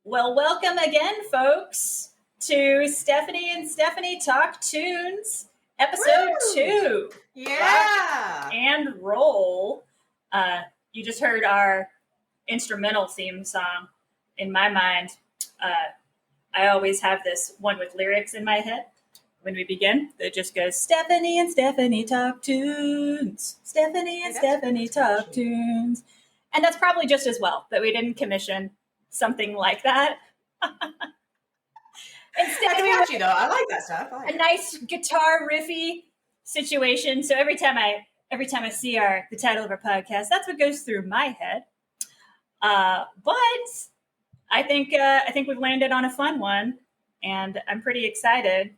Well, welcome again, folks, to Stephanie and Stephanie Talk Tunes, episode Woo! 2. Yeah. Rock and roll. You just heard our instrumental theme song. In my mind, I always have this one with lyrics in my head when we begin. That just goes, Stephanie and Stephanie Talk Tunes. Stephanie and Stephanie Talk Tunes. And that's probably just as well that we didn't commission something like that. Instead, that's catchy though. I like that stuff. A nice guitar riffy situation. So every time I see the title of our podcast, that's what goes through my head. But I think we've landed on a fun one, and I'm pretty excited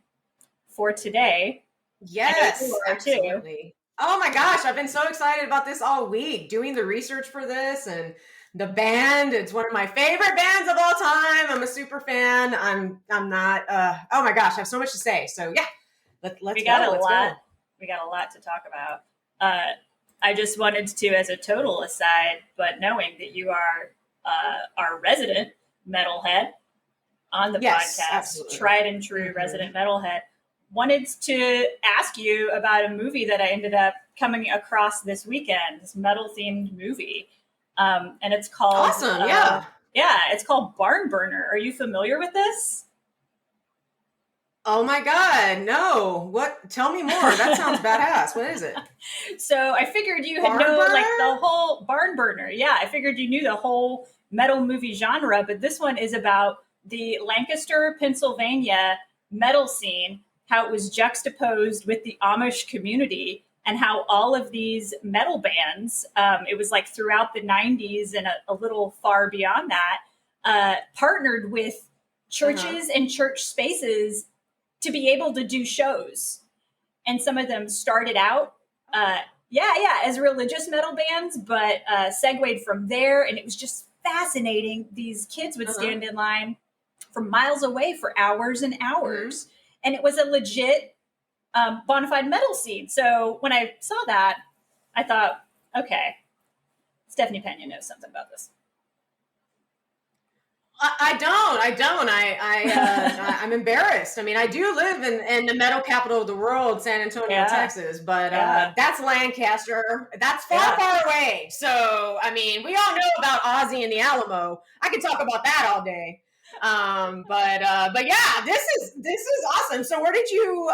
for today. Yes, absolutely. Oh my gosh, I've been so excited about this all week, doing the research for this and the band. It's one of my favorite bands of all time. I'm a super fan. I'm not. Oh my gosh, I have so much to say. So yeah, let's go. We got a lot to talk about. I just wanted to, as a total aside, but knowing that you are our resident metalhead on the podcast, absolutely. Tried and true resident metalhead, wanted to ask you about a movie that I ended up coming across this weekend, this metal themed movie. And it's called awesome. It's called Barn Burner. Are you familiar with this? Oh my God, no. What? Tell me more. That sounds badass. What is it? So I figured you had known like the whole Barn Burner. Yeah, I figured you knew the whole metal movie genre, but this one is about the Lancaster, Pennsylvania metal scene, how it was juxtaposed with the Amish community, and how all of these metal bands, it was like throughout the 90s and a little far beyond that, partnered with churches and church spaces to be able to do shows. And some of them started out, as religious metal bands, but segued from there. And it was just fascinating. These kids would stand in line from miles away for hours and hours. And it was a legit bona fide metal scene. So when I saw that, I thought, okay, Stephanie Peña knows something about this. I don't. I'm embarrassed. I mean, I do live in the metal capital of the world, San Antonio, Texas, but that's Lancaster. That's far away. So, I mean, we all know about Ozzy and the Alamo. I could talk about that all day. But yeah, this is awesome. So where did you,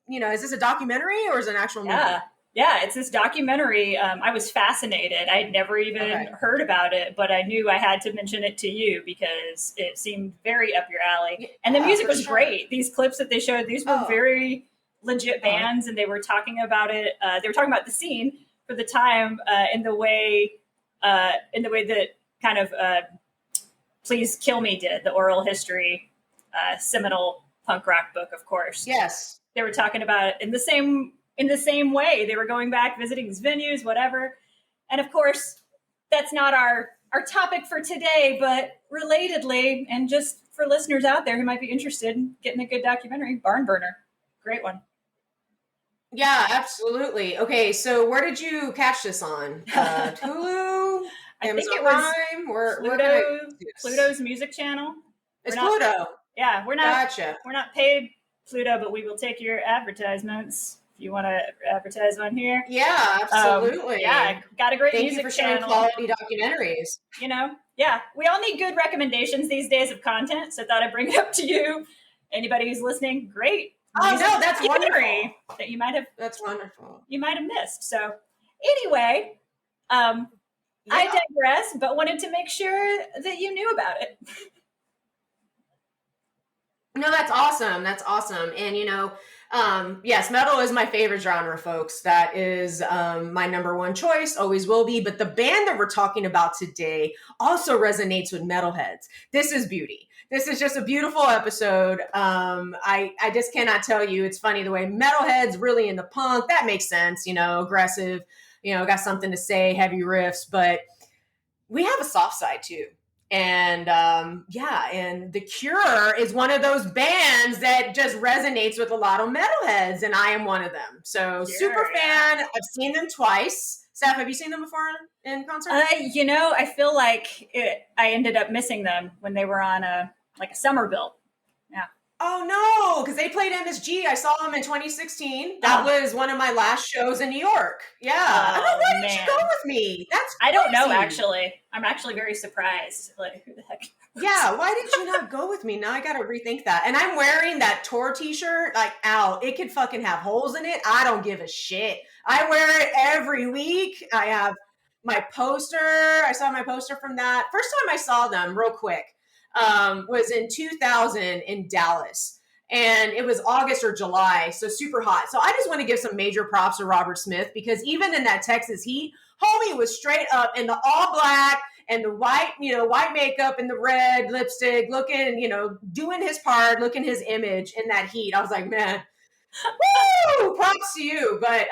is this a documentary or is it an actual movie? Yeah, it's this documentary. I was fascinated. I had never even heard about it, but I knew I had to mention it to you because it seemed very up your alley. And the music was great. These clips that they showed, these were very legit bands, and they were talking about it. They were talking about the scene for the time in the way that kind of Please Kill Me did, the oral history, seminal punk rock book, of course. Yes. They were talking about it in the same way. They were going back, visiting these venues, whatever. And of course, that's not our topic for today, but relatedly, and just for listeners out there who might be interested in getting a good documentary, Barn Burner. Great one. Yeah, absolutely. Okay, so where did you catch this on? Hulu? I think it was Pluto's music channel. It's Pluto. Yeah, we're not paid, Pluto, but we will take your advertisements if you want to advertise on here. Yeah, absolutely. Got a great Thank music you for channel. sharing quality documentaries. We all need good recommendations these days of content, so I thought I'd bring it up to you. Anybody who's listening, great. Oh no, that's wonderful. That you might have. That's wonderful. You might have missed. So anyway, I digress, but wanted to make sure that you knew about it. No, that's awesome. That's awesome. And, yes, metal is my favorite genre, folks. That is my number one choice, always will be. But the band that we're talking about today also resonates with metalheads. This is beauty. This is just a beautiful episode. I just cannot tell you. It's funny the way metalheads really into punk. That makes sense, aggressive, got something to say, heavy riffs. But we have a soft side, too. And and The Cure is one of those bands that just resonates with a lot of metalheads, and I am one of them. So super fan. I've seen them twice. Steph, have you seen them before in concert? I feel like I ended up missing them when they were on a summer bill. Yeah. Oh no, because they played MSG. I saw them in 2016. That was one of my last shows in New York. Yeah. Why didn't you go with me? That's crazy. I don't know, actually. I'm actually very surprised. Like, who the heck? Yeah, why did you not go with me? Now I gotta rethink that. And I'm wearing that tour t-shirt, like, out. It could fucking have holes in it. I don't give a shit. I wear it every week. I have my poster. I saw my poster from that. First time I saw them, real quick, was in 2000 in Dallas. And it was August or July, so super hot. So I just want to give some major props to Robert Smith, because even in that Texas heat, homie was straight up in the all black and the white, white makeup and the red lipstick, looking, doing his part, looking his image in that heat. I was like, man, woo, props to you. But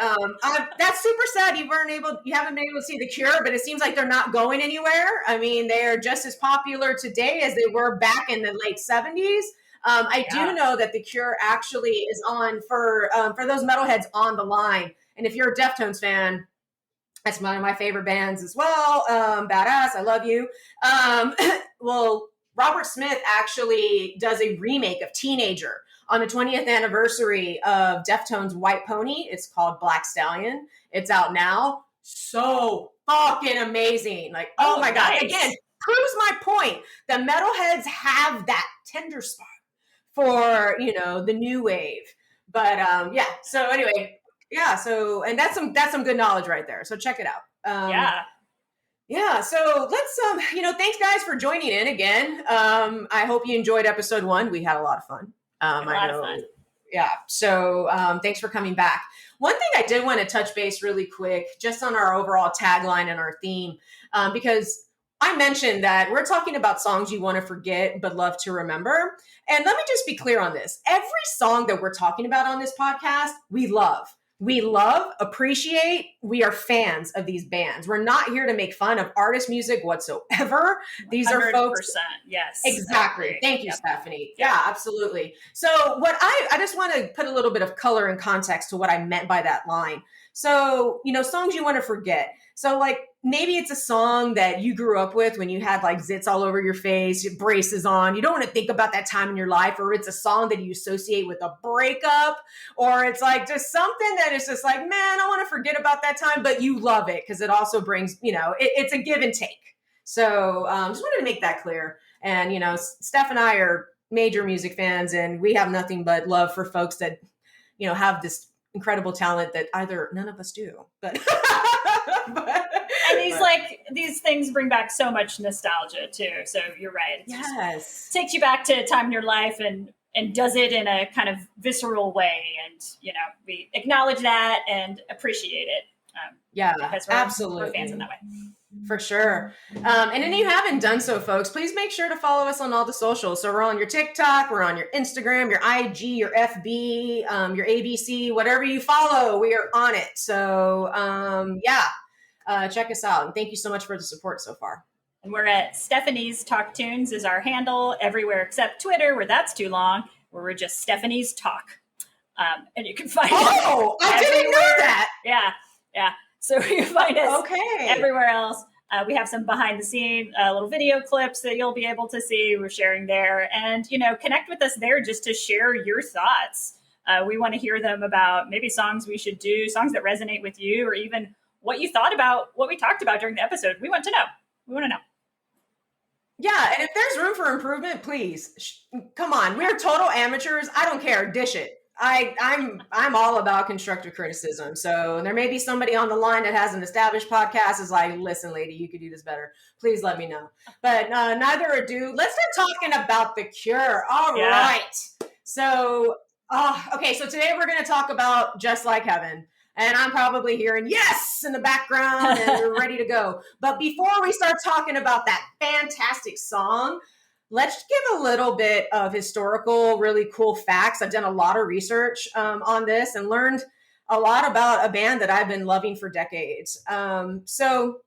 that's super sad you haven't been able to see The Cure, but it seems like they're not going anywhere. I mean, they are just as popular today as they were back in the late 70s. I do know that The Cure actually is on for those metalheads on the line. And if you're a Deftones fan, that's one of my favorite bands as well. Badass, I love you. Well, Robert Smith actually does a remake of Teenager on the 20th anniversary of Deftones' White Pony. It's called Black Stallion. It's out now. So fucking amazing. Like, oh my God. Again, proves my point. The metalheads have that tender spot for, the new wave. But yeah, so anyway, yeah, so, and that's some good knowledge right there. So check it out. Yeah, so let's thanks guys for joining in again. I hope you enjoyed episode 1. We had a lot of fun. A lot of fun. Yeah, so thanks for coming back. One thing I did want to touch base really quick, just on our overall tagline and our theme, because I mentioned that we're talking about songs you want to forget but love to remember. And let me just be clear on this. Every song that we're talking about on this podcast, we love. We love, appreciate, we are fans of these bands. We're not here to make fun of artist music whatsoever. These are folks. Yes. Exactly. Thank you, Stephanie. Yeah, absolutely. So what I just want to put a little bit of color and context to what I meant by that line. So, songs you want to forget. So like, maybe it's a song that you grew up with when you had like zits all over your face, your braces on. You don't want to think about that time in your life, or it's a song that you associate with a breakup, or it's like just something that is just like, man, I want to forget about that time, but you love it because it also brings, it's a give and take. So just wanted to make that clear. And, Steph and I are major music fans, and we have nothing but love for folks that, have this incredible talent that either none of us do, but and these things bring back so much nostalgia too. So you're right. It just takes you back to a time in your life and does it in a kind of visceral way. And, we acknowledge that and appreciate it. Because we're fans in that way. For sure. And if you haven't done so, folks, please make sure to follow us on all the socials. So we're on your TikTok, we're on your Instagram, your IG, your FB, your ABC, whatever you follow, we are on it. So check us out. And thank you so much for the support so far. And we're at Stephanie's Talk Tunes is our handle everywhere except Twitter, where that's too long, where we're just Stephanie's Talk. And you can find us. Oh, I didn't know that. Yeah. So you can find us everywhere else. We have some behind the scene little video clips that you'll be able to see. We're sharing there, and connect with us there just to share your thoughts. We want to hear them about maybe songs we should do, songs that resonate with you, or even what you thought about what we talked about during the episode. We want to know. Yeah, and if there's room for improvement, please come on. We're total amateurs. I don't care. Dish it. I'm all about constructive criticism. So there may be somebody on the line that has an established podcast is like, listen, lady, you could do this better. Please let me know. But neither ado, let's start talking about The Cure. All right. So, okay. So today we're going to talk about Just Like Heaven. And I'm probably hearing yes in the background and we're ready to go. But before we start talking about that fantastic song, let's give a little bit of historical, really cool facts. I've done a lot of research on this and learned a lot about a band that I've been loving for decades. So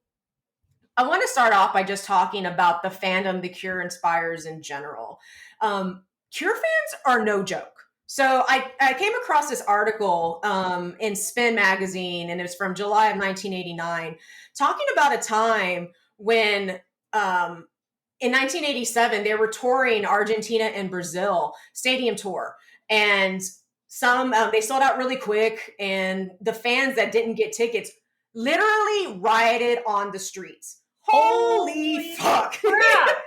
I want to start off by just talking about the fandom The Cure inspires in general. Cure fans are no joke. So I came across this article in Spin magazine, and it was from July of 1989, talking about a time when in 1987 they were touring Argentina and Brazil stadium tour, and some they sold out really quick, and the fans that didn't get tickets literally rioted on the streets. Holy fuck! Crap.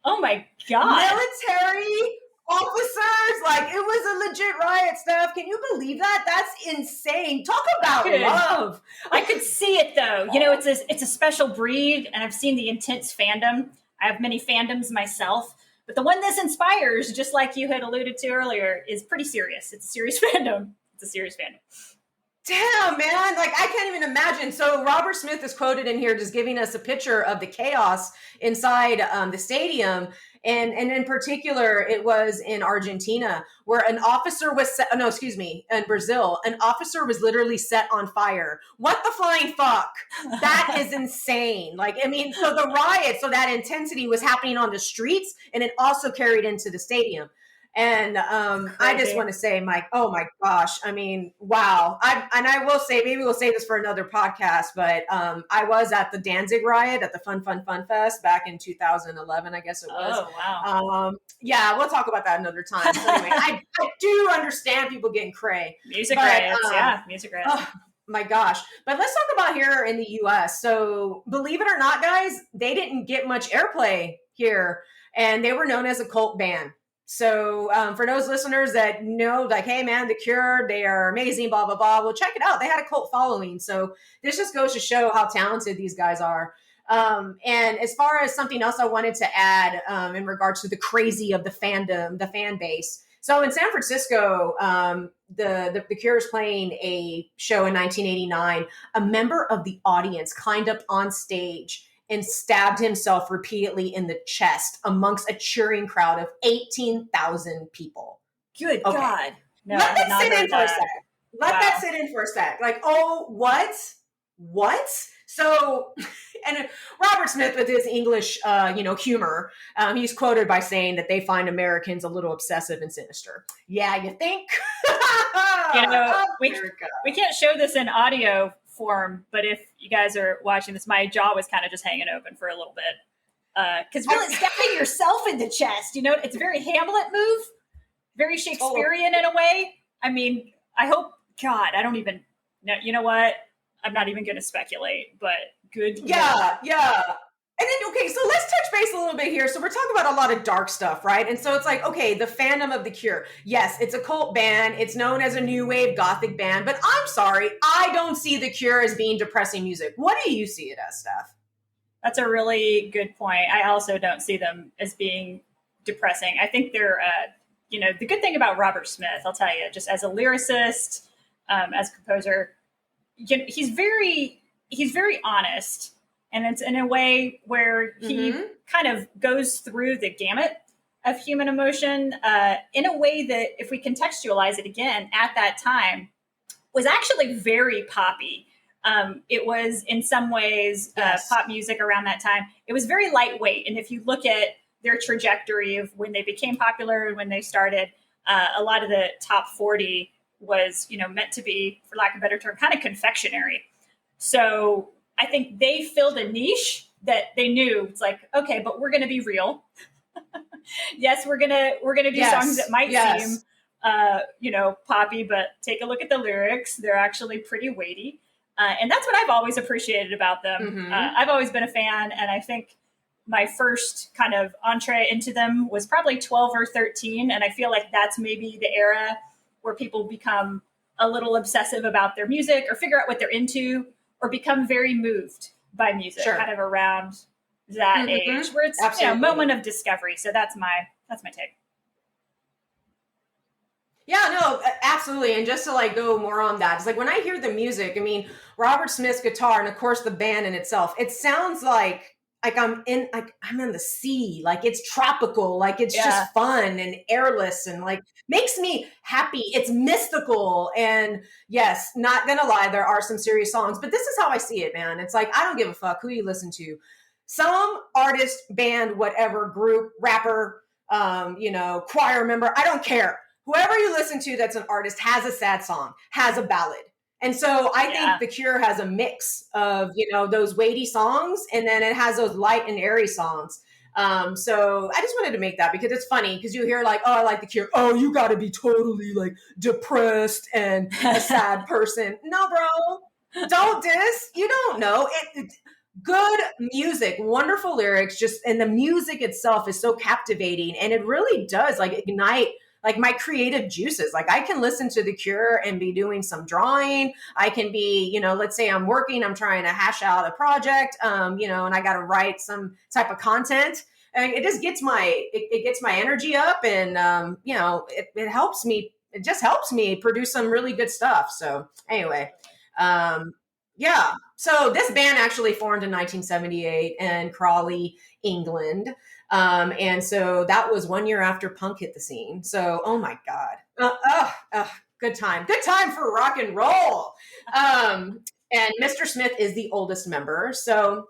Oh my God. Military officers, like it was a legit riot stuff. Can you believe that? That's insane. Talk about love. I could see it though. You know, it's a special breed, and I've seen the intense fandom. I have many fandoms myself, but the one this inspires, just like you had alluded to earlier, is pretty serious. It's a serious fandom. It's a serious fandom. Damn, man. Like, I can't even imagine. So Robert Smith is quoted in here just giving us a picture of the chaos inside the stadium. And in particular, it was in Argentina where an officer was set, in Brazil, an officer was literally set on fire. What the flying fuck? That is insane. Like, I mean, so the riot, so that intensity was happening on the streets, and it also carried into the stadium. And I just want to say, Mike, oh my gosh. I mean, wow. I will say, maybe we'll save this for another podcast, but I was at the Danzig riot at the Fun Fest back in 2011, I guess it was. Oh, wow. Yeah, we'll talk about that another time. So anyway, I do understand people getting cray. Music riots, music riots. Oh, my gosh. But let's talk about here in the US. So believe it or not, guys, they didn't get much airplay here, and they were known as a cult band. So for those listeners that know, like, hey, man, The Cure, they are amazing, blah, blah, blah. Well, check it out. They had a cult following. So this just goes to show how talented these guys are. And as far as something else I wanted to add in regards to the crazy of the fandom, the fan base. So in San Francisco, the Cure is playing a show in 1989. A member of the audience climbed up on stage and stabbed himself repeatedly in the chest amongst a cheering crowd of 18,000 people. Good God. No, let that sit in for a sec. Let that sit in for a sec. Like, oh, what? What? So, and Robert Smith, with his English, humor, he's quoted by saying that they find Americans a little obsessive and sinister. Yeah, you think? We can't show this in audio form, but if you guys are watching this, my jaw was kind of just hanging open for a little bit. Because really stabbing yourself in the chest, it's a very Hamlet move, very Shakespearean in a way. I mean, I hope, God, I don't even know. You know what? I'm not even going to speculate, but good. Yeah. And then, okay, so let's touch base a little bit here. So we're talking about a lot of dark stuff, right? And so it's like, okay, the fandom of The Cure. Yes, it's a cult band. It's known as a new wave gothic band. But I'm sorry, I don't see The Cure as being depressing music. What do you see it as, Steph? That's a really good point. I also don't see them as being depressing. I think they're, the good thing about Robert Smith, I'll tell you, just as a lyricist, as a composer, he's very honest. And it's in a way where he kind of goes through the gamut of human emotion in a way that, if we contextualize it again, at that time, was actually very poppy. It was, in some ways, pop music around that time. It was very lightweight. And if you look at their trajectory of when they became popular and when they started, a lot of the top 40 was, meant to be, for lack of a better term, kind of confectionery. So I think they filled a niche that they knew. It's like, okay, but we're going to be real. Yes, we're gonna do songs that might seem, poppy, but take a look at the lyrics. They're actually pretty weighty, and that's what I've always appreciated about them. I've always been a fan, and I think my first kind of entree into them was probably 12 or 13, and I feel like that's maybe the era where people become a little obsessive about their music or figure out what they're into, or become very moved by music, kind of around that age where it's a moment of discovery. So that's my take. Yeah, no, absolutely. And just to go more on that, it's like when I hear the music, I mean, Robert Smith's guitar and of course the band in itself, it sounds like I'm in the sea, like it's tropical, like it's just fun and airless and makes me happy. It's mystical. And yes, not gonna lie, there are some serious songs, but this is how I see it, man. It's like, I don't give a fuck who you listen to. Some artist, band, whatever, group, rapper, choir member, I don't care. whoever you listen to that's an artist has a sad song, has a ballad. And so I think The Cure has a mix of, you know, those weighty songs, and then it has those light and airy songs. So I just wanted to make that because it's funny because you hear like, oh, I like The Cure. Oh, you got to be totally like depressed and a sad person. No, bro, don't diss. You don't know. Good music, wonderful lyrics, just, and the music itself is so captivating, and it really does like ignite like my creative juices. Like I can listen to The Cure and be doing some drawing. I can be, you know, let's say I'm working, I'm trying to hash out a project, you know, and I got to write some type of content. And it just gets it gets my energy up, and you know, it helps me. It just helps me produce some really good stuff. So anyway, yeah. So this band actually formed in 1978 in Crawley, England. And so that was 1 year after punk hit the scene. So, oh my God. Good time. Good time for rock and roll. And Mr. Smith is the oldest member. So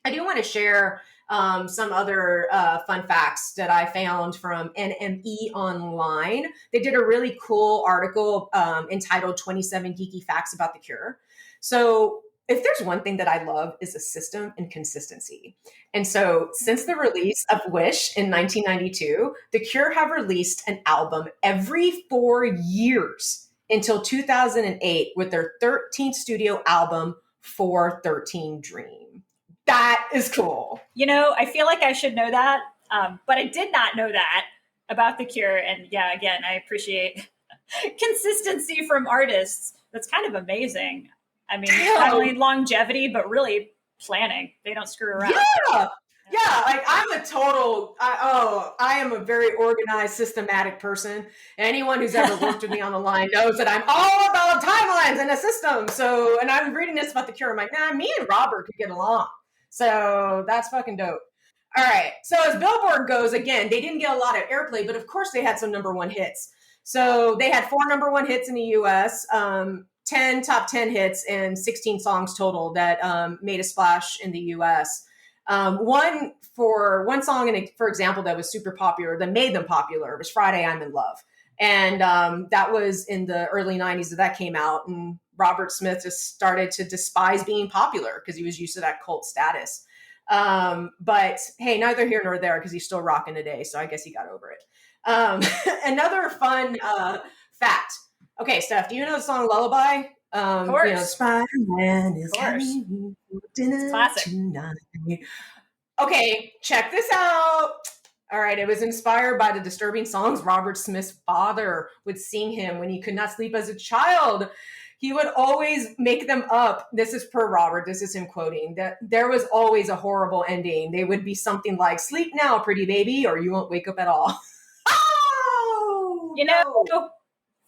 I do want to share some other fun facts that I found from NME Online. They did a really cool article entitled 27 Geeky Facts About The Cure. So if there's one thing that I love is a system and consistency. And so since the release of Wish in 1992, The Cure have released an album every 4 years until 2008 with their 13th studio album, 413 Dream. That is cool. You know, I feel like I should know that, but I did not know that about The Cure. And yeah, again, I appreciate consistency from artists. That's kind of amazing. I mean, not only longevity, but really planning. They don't screw around. Yeah. Like I'm I am a very organized, systematic person. Anyone who's ever worked with me on the line knows that I'm all about timelines and a system. So, and I'm reading this about The Cure. I'm like, nah, me and Robert could get along. So that's fucking dope. All right. So as Billboard goes, again, they didn't get a lot of airplay, but of course they had some number one hits. So they had 4 number one hits in the US, 10 top 10 hits, and 16 songs total that made a splash in the US. One song, for example, that was super popular, that made them popular, was Friday I'm in Love. And that was in the early 90s that came out. And Robert Smith just started to despise being popular because he was used to that cult status. But hey, neither here nor there because he's still rocking today. So I guess he got over it. Another fun fact. Okay, Steph, do you know the song Lullaby? Of course. You know, Spider-Man is coming for dinner classic tonight. Okay, check this out. All right, it was inspired by the disturbing songs Robert Smith's father would sing him when he could not sleep as a child. He would always make them up. This is per Robert. This is him quoting that there was always a horrible ending. They would be something like, sleep now, pretty baby, or you won't wake up at all. Oh, you know,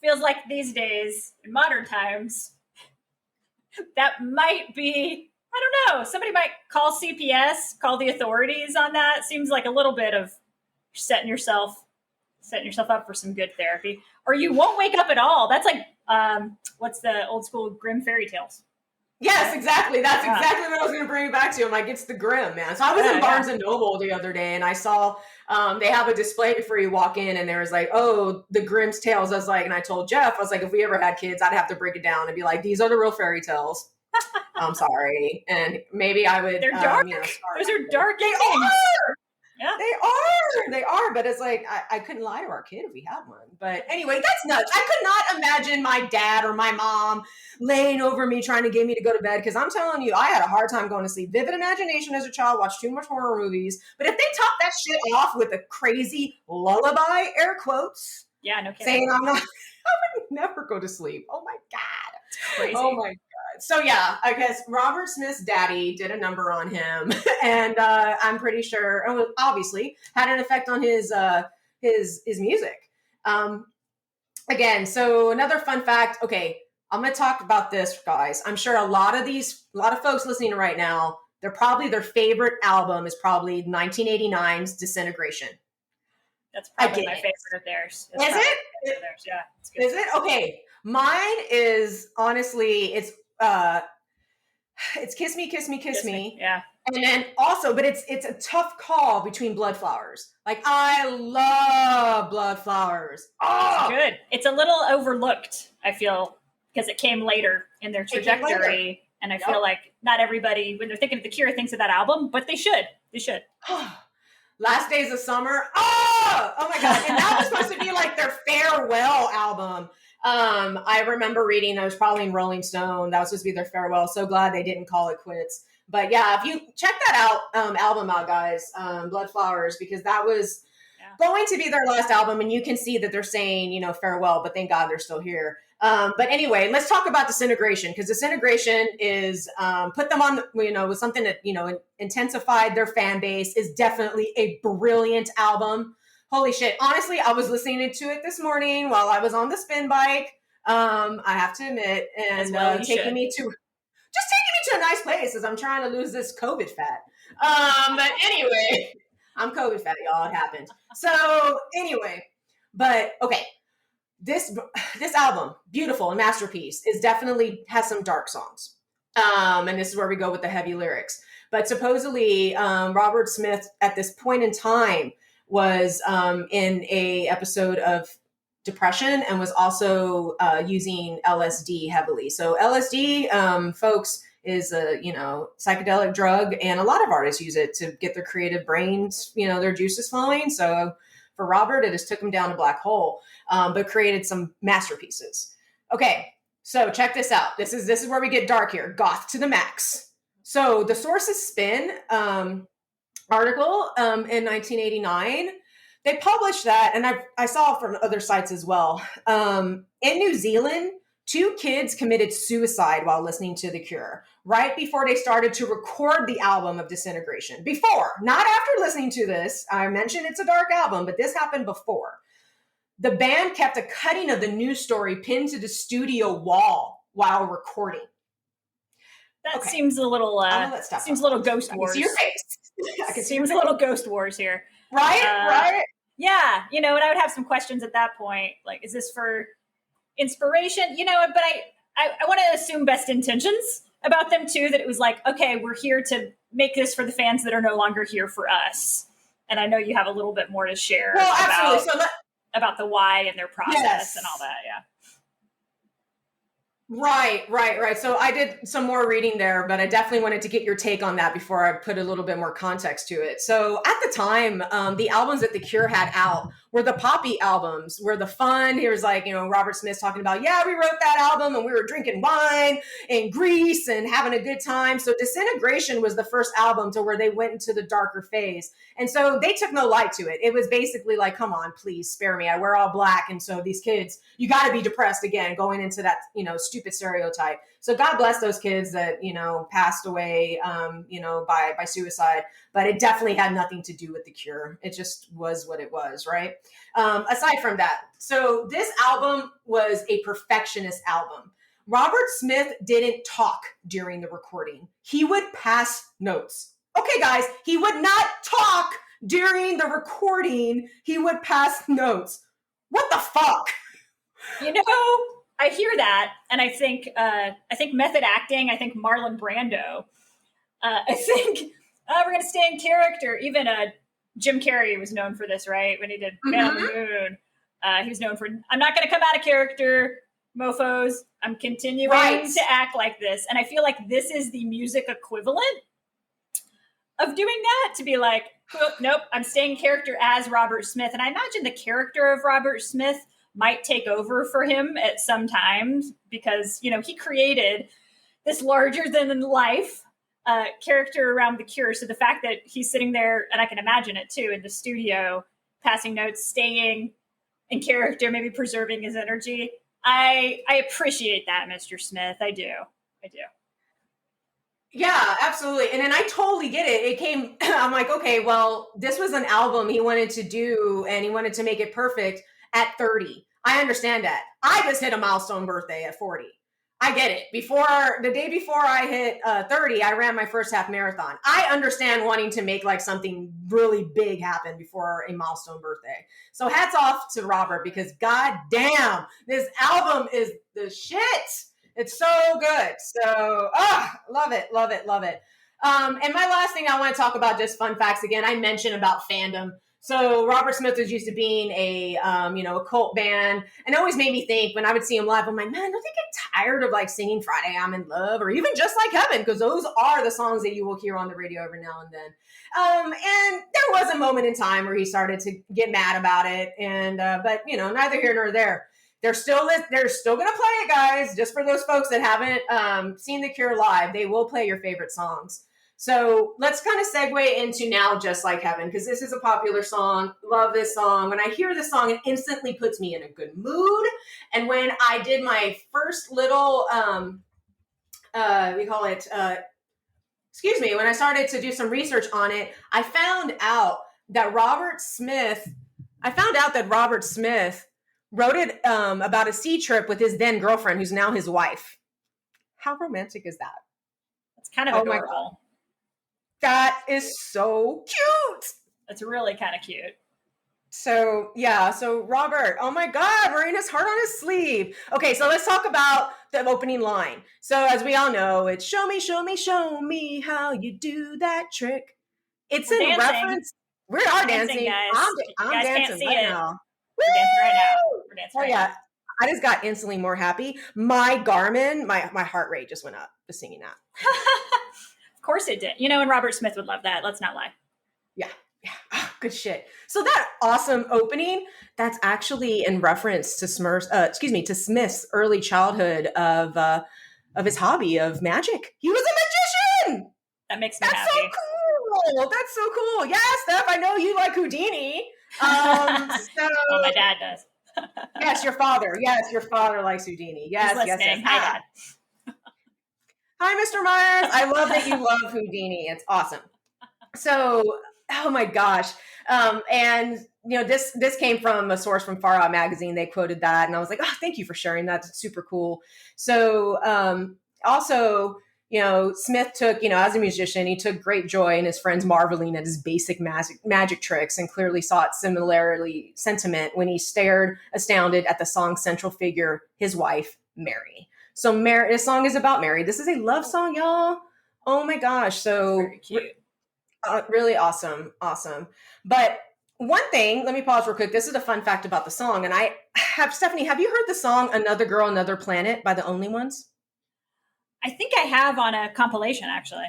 feels like these days in modern times, that might be, I don't know, somebody might call CPS, call the authorities on that. Seems like a little bit of setting yourself up for some good therapy, or you won't wake up at all. That's like, what's the old school Grimm fairy tales? Yes, exactly. That's exactly what I was going to bring you back to. I'm like, it's the Grimm, man. So I was in Barnes and Noble the other day, and I saw they have a display before you walk in, and there was like, oh, the Grimm's tales. I was like, and I told Jeff, I was like, if we ever had kids, I'd have to break it down and be like, these are the real fairy tales. I'm sorry, and maybe I would. They're dark. Those are dark. They are. Yeah. They are, but it's like, I couldn't lie to our kid if we had one. But anyway, that's nuts. I could not imagine my dad or my mom laying over me trying to get me to go to bed, because I'm telling you, I had a hard time going to sleep. Vivid imagination as a child, watched too much horror movies. But if they top that shit off with a crazy lullaby, air quotes, yeah, no kidding, saying I would never go to sleep. Oh my God. It's crazy. Oh my God. So yeah, I guess Robert Smith's daddy did a number on him, and I'm pretty sure, obviously, had an effect on his music. Again, so another fun fact. Okay, I'm going to talk about this, guys. I'm sure a lot of folks listening right now, their favorite album is probably 1989's Disintegration. That's probably my favorite of theirs. Is it? Theirs. Yeah. It's good. Is it? Okay. Mine is honestly, it's Kiss Me, Kiss Me, Kiss Me. Yeah. And then also, but it's a tough call between Bloodflowers. Like, I love Bloodflowers. Oh, it's good. It's a little overlooked, I feel, because it came later in their trajectory. And I feel like not everybody, when they're thinking of The Cure, thinks of that album, but they should. They should. Last Days of Summer. Oh my God. And that was supposed to be like their farewell album. I remember reading, that was probably in Rolling Stone, that was supposed to be their farewell. So glad they didn't call it quits. But yeah, if you check that album out, guys, Bloodflowers, because that was going to be their last album, and you can see that they're saying, farewell, but thank God they're still here. But anyway, let's talk about Disintegration, because Disintegration is put them on, with something that, intensified their fan base, is definitely a brilliant album. Holy shit. Honestly, I was listening to it this morning while I was on the spin bike. I have to admit, and taking me to a nice place as I'm trying to lose this COVID fat. But anyway, I'm COVID fat, y'all. It happened. So anyway, but okay. This album, beautiful and masterpiece, is definitely has some dark songs. And this is where we go with the heavy lyrics. But supposedly, Robert Smith at this point in time was in a episode of depression and was also using LSD heavily. So LSD, folks, is a psychedelic drug, and a lot of artists use it to get their creative brains, their juices flowing. So for Robert, it just took him down a black hole, but created some masterpieces. Okay, so check this out. This is where we get dark here. Goth to the max. So the Source's Spin article in 1989, they published that, and I saw it from other sites as well. In New Zealand, 2 kids committed suicide while listening to The Cure, right before they started to record the album of Disintegration. Before, not after listening to this. I mentioned it's a dark album, but this happened before. The band kept a cutting of the news story pinned to the studio wall while recording. That seems a little seems a little Ghost Wars. I can see your face. I can see seems a little Ghost Wars here. Right? Right? Yeah. And I would have some questions at that point. Like, is this for inspiration? But I want to assume best intentions about them too, that it was like, okay, we're here to make this for the fans that are no longer here for us. And I know you have a little bit more to share about the why and their process and all that. Yeah. Right. So I did some more reading there, but I definitely wanted to get your take on that before I put a little bit more context to it. So at the time, the albums that The Cure had out were the poppy albums, were the fun. Here's like, Robert Smith talking about, we wrote that album and we were drinking wine in Greece and having a good time. So Disintegration was the first album to where they went into the darker phase. And so they took no light to it. It was basically like, come on, please spare me. I wear all black. And so these kids, you got to be depressed again, going into that, stupid stereotype. So God bless those kids that, passed away, by suicide, but it definitely had nothing to do with The Cure. It just was what it was, right? Aside from that, so this album was a perfectionist album. Robert Smith didn't talk during the recording. He would pass notes. Okay, guys, he would not talk during the recording. He would pass notes. What the fuck? I hear that, and I think method acting. I think Marlon Brando. I think we're gonna stay in character. Even Jim Carrey was known for this, right? When he did Man on the Moon, he was known for, I'm not gonna come out of character, mofos. I'm continuing to act like this, and I feel like this is the music equivalent of doing that. To be like, nope, I'm staying character as Robert Smith, and I imagine the character of Robert Smith might take over for him at some times because, he created this larger than life character around The Cure. So the fact that he's sitting there, and I can imagine it too, in the studio, passing notes, staying in character, maybe preserving his energy. I appreciate that, Mr. Smith. I do. Yeah, absolutely. And then I totally get it. It came, I'm like, okay, well, this was an album he wanted to do and he wanted to make it perfect at 30. I understand that. I just hit a milestone birthday at 40. I get it. The day before I hit 30, I ran my first half marathon. I understand wanting to make like something really big happen before a milestone birthday. So hats off to Robert, because god damn, this album is the shit. It's so good. So, love it. And my last thing I want to talk about, just fun facts again, I mentioned about fandom. So Robert Smith was used to being a cult band, and it always made me think when I would see him live, I'm like, man, don't they get tired of like singing Friday I'm in Love or even Just Like Heaven? Because those are the songs that you will hear on the radio every now and then. And there was a moment in time where he started to get mad about it, and but neither here nor there. They're still going to play it, guys. Just for those folks that haven't seen The Cure live, they will play your favorite songs. So let's kind of segue into now Just Like Heaven, because this is a popular song. Love this song. When I hear this song, it instantly puts me in a good mood. And when I did my first little, when I started to do some research on it, I found out that Robert Smith wrote it about a sea trip with his then girlfriend, who's now his wife. How romantic is that? It's kind of adorable. That is so cute. It's really kind of cute. So Robert, oh my God, wearing his heart on his sleeve. Okay, so let's talk about the opening line. So as we all know, it's show me, show me, show me how you do that trick. It's in reference. We are dancing, guys. I'm guys dancing can't see right it. now. We're dancing right now. We're dancing right now. I just got instantly more happy. My Garmin, my heart rate just went up just singing that. Of course it did. And Robert Smith would love that. Let's not lie. Yeah. Oh, good shit. So that awesome opening, that's actually in reference to Smith's early childhood of his hobby of magic. He was a magician. That makes me happy. That's so cool. That's so cool. Yeah, Steph, I know you like Houdini. Well, my dad does. Yes, your father. Yes, your father likes Houdini. Yes, yes. Hi, Dad. Hi, Mr. Myers. I love that you love Houdini. It's awesome. So, oh my gosh. And this came from a source from Far Out Magazine. They quoted that, and I was like, oh, thank you for sharing that. It's super cool. So, also, Smith took, as a musician, he took great joy in his friends marveling at his basic magic tricks, and clearly sought similarly sentiment when he stared astounded at the song's central figure, his wife, Mary. So this song is about Mary. This is a love song, y'all. Oh my gosh. So very cute. Really awesome. Awesome. But one thing, let me pause real quick. This is a fun fact about the song. And Stephanie, have you heard the song Another Girl, Another Planet by the Only Ones? I think I have on a compilation, actually.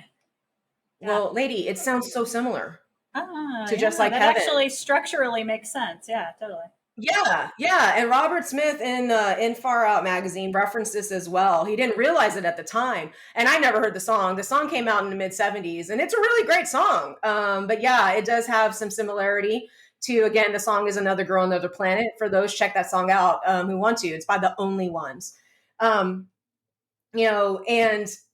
Yeah. Well, lady, it sounds so similar to Just Like that Heaven. Actually structurally makes sense. Yeah, totally. Yeah. And Robert Smith in Far Out Magazine referenced this as well. He didn't realize it at the time. And I never heard the song. The song came out in the mid-'70s, and it's a really great song. But yeah, it does have some similarity to, again, the song is Another Girl, Another Planet. For those, check that song out who want to. It's by the Only Ones. And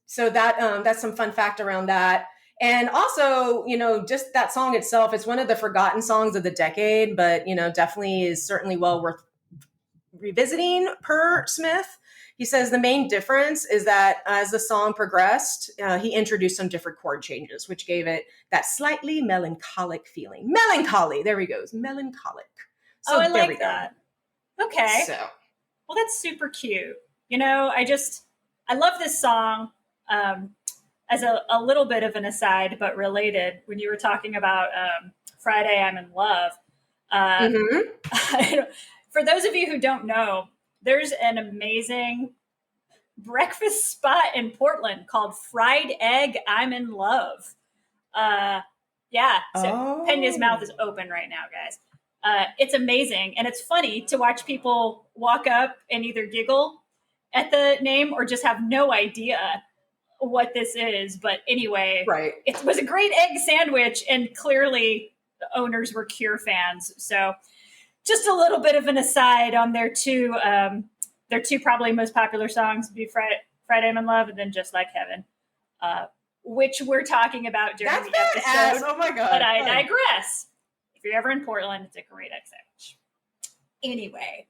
so that's some fun fact around that. And also, just that song itself, it's one of the forgotten songs of the decade, but, definitely is certainly well worth revisiting per Smith. He says the main difference is that as the song progressed, he introduced some different chord changes, which gave it that slightly melancholic feeling. Melancholy. There he goes. Melancholic. So I like that. Okay. So. Well, that's super cute. I love this song. As a little bit of an aside, but related, when you were talking about Friday I'm in Love, for those of you who don't know, there's an amazing breakfast spot in Portland called Fried Egg I'm in Love. Peña's mouth is open right now, guys. It's amazing, and it's funny to watch people walk up and either giggle at the name or just have no idea what this is. But anyway, right. It was a great egg sandwich, and clearly the owners were Cure fans. So just a little bit of an aside on their two probably most popular songs would be Friday I'm in Love and then Just Like Heaven, which we're talking about during the episode. Oh my God. But I digress. If you're ever in Portland, it's a great egg sandwich. Anyway.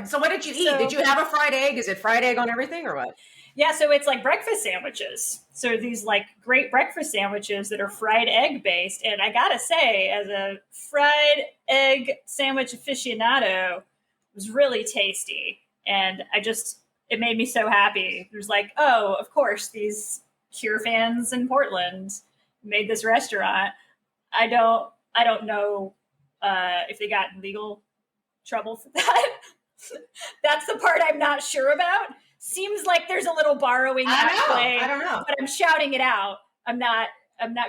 So what did you eat? Did you have a fried egg? Is it fried egg on everything or what? Yeah, so it's like breakfast sandwiches. So these like great breakfast sandwiches that are fried egg based. And I gotta say, as a fried egg sandwich aficionado, it was really tasty. And it made me so happy. It was like, oh, of course, these Cure fans in Portland made this restaurant. I don't know if they got in legal trouble for that. That's the part I'm not sure about. Seems like there's a little borrowing at play. I don't know. But I'm shouting it out. I'm not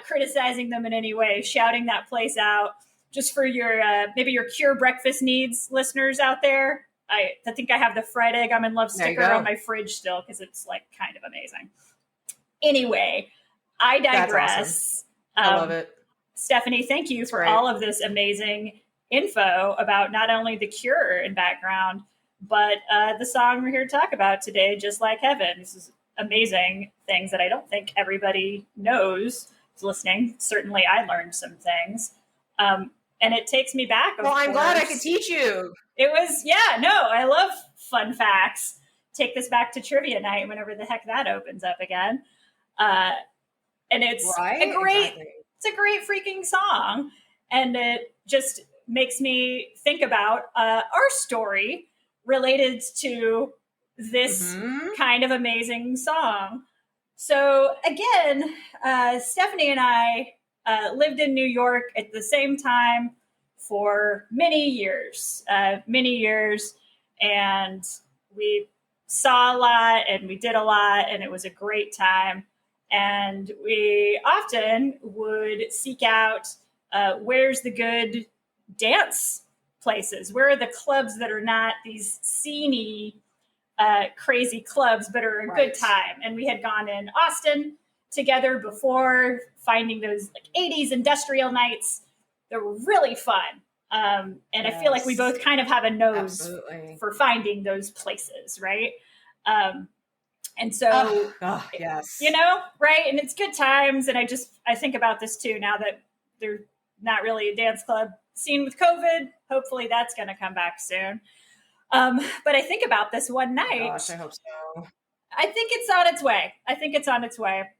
criticizing them in any way. Shouting that place out just for your maybe your Cure breakfast needs listeners out there. I think I have the fried egg I'm in love sticker on my fridge still because it's like kind of amazing. Anyway, I digress. That's awesome. I love it. Stephanie, thank you for all of this amazing info about not only the Cure in background, but the song we're here to talk about today, Just Like Heaven. This is amazing things that I don't think everybody knows is listening. Certainly I learned some things. And it takes me back. Well, I'm glad I could teach you. It was, I love fun facts. Take this back to trivia night whenever the heck that opens up again. And it's it's a great freaking song. And it just makes me think about our story related to this kind of amazing song. So again, Stephanie and I lived in New York at the same time for many years, and we saw a lot and we did a lot, and it was a great time. And we often would seek out where's the good dance places? Where are the clubs that are not these sceney, crazy clubs, but are a good time? And we had gone in Austin together before, finding those like 80s industrial nights. They were really fun. And I feel like we both kind of have a nose for finding those places, right? And so, you know, right. And it's good times. And I think about this too, now that there's not really a dance club scene with COVID. Hopefully that's going to come back soon. But I think about this one night. Gosh, I hope so. I think it's on its way.